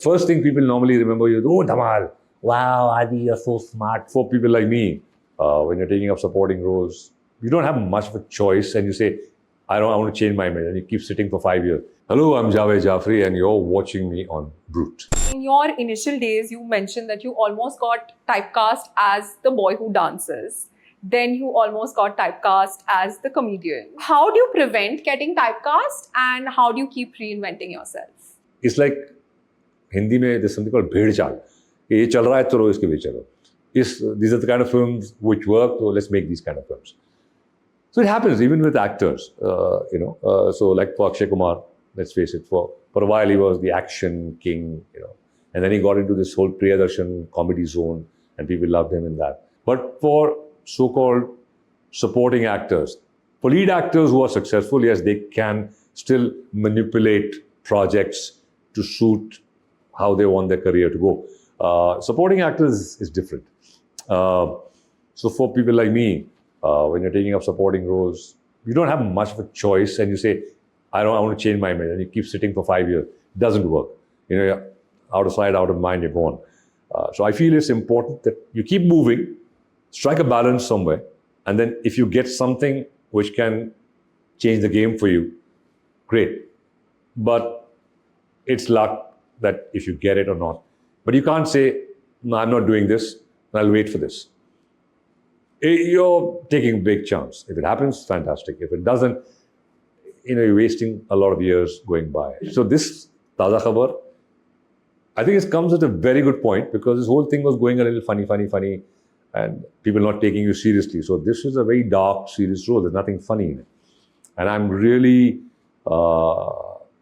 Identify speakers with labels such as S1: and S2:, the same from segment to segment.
S1: First thing people normally remember you, oh, Dhamal, wow, Adi, you're so smart. For people like me, when you're taking up supporting roles, you don't have much of a choice and you say, I want to change my mind, and you keep sitting for 5 years. Hello, I'm Jaaved Jaaferi and you're watching me on Brut.
S2: In your initial days, you mentioned that you almost got typecast as the boy who dances. Then you almost got typecast as the comedian. How do you prevent getting typecast and how do you keep reinventing yourself?
S1: It's like Hindi में there's something called भेड़ चाल. ये चल रहा है चलो इसके भी चलो. These are the kind of films which work, so let's make these kind of films. So it happens even with actors, So like for Akshay Kumar, let's face it, for a while he was the action king, and then he got into this whole Priyadarshan comedy zone, and people loved him in that. But for so-called supporting actors, for lead actors who are successful, yes, they can still manipulate projects to suit how they want their career to go. Supporting actors is different. So for people like me, when you're taking up supporting roles, you don't have much of a choice and you say, I want to change my mind, and you keep sitting for 5 years. It doesn't work. You're out of sight, out of mind, you're gone. So I feel it's important that you keep moving, strike a balance somewhere, and then if you get something which can change the game for you, great. But it's luck that if you get it or not. But you can't say, no, I'm not doing this, I'll wait for this. You're taking a big chance. If it happens, fantastic. If it doesn't, you're wasting a lot of years going by. So this Taza Khabar, I think it comes at a very good point because this whole thing was going a little funny, and people not taking you seriously. So this is a very dark, serious role. There's nothing funny in it. And I'm really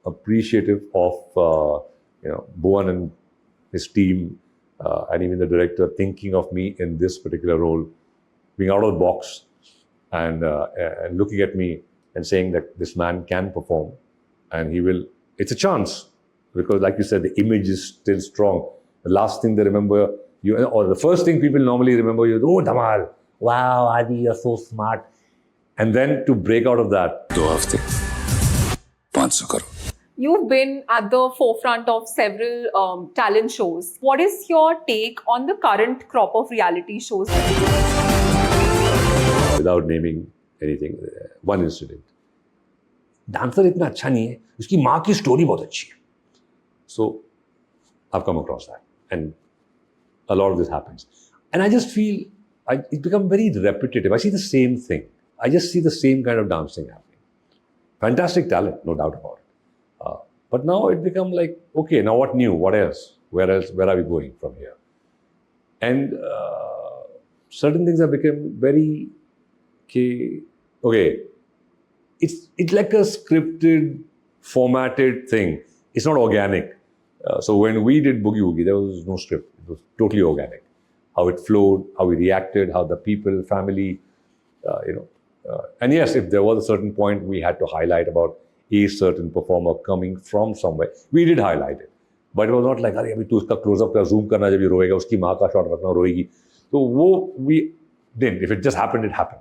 S1: appreciative of Bhuvan and his team and even the director thinking of me in this particular role, being out of the box and looking at me and saying that this man can perform and he will. It's a chance because, like you said, the image is still strong. The last thing they remember you, or the first thing people normally remember you, oh, Dhamal, wow, Adi, you're so smart. And then to break out of that.
S3: 2 हफ्ते 500 करो.
S2: You've been at the forefront of several talent shows. What is your take on the current crop of reality shows?
S1: Without naming anything, one incident. Dancer इतना अच्छा नहीं है, उसकी माँ की story बहुत अच्छी है. So I've come across that, and a lot of this happens. And I just feel it becomes very repetitive. I see the same thing. I just see the same kind of dancing happening. Fantastic talent, no doubt about it. But now it becomes like, okay, now what new? What else? Where else? Where are we going from here? And certain things have become very, okay, it's like a scripted, formatted thing. It's not organic. So when we did Boogie Woogie, there was no script. It was totally organic. How it flowed, how we reacted, how the people, family, and yes, if there was a certain point we had to highlight about a certain performer coming from somewhere, we did highlight it. But it was not like, अरे अभी तू उसका close-up का zoom करना जब ये रोएगा, उसकी माँ का shot रखना रोएगी. So वो we didn't. If it just happened, it happened.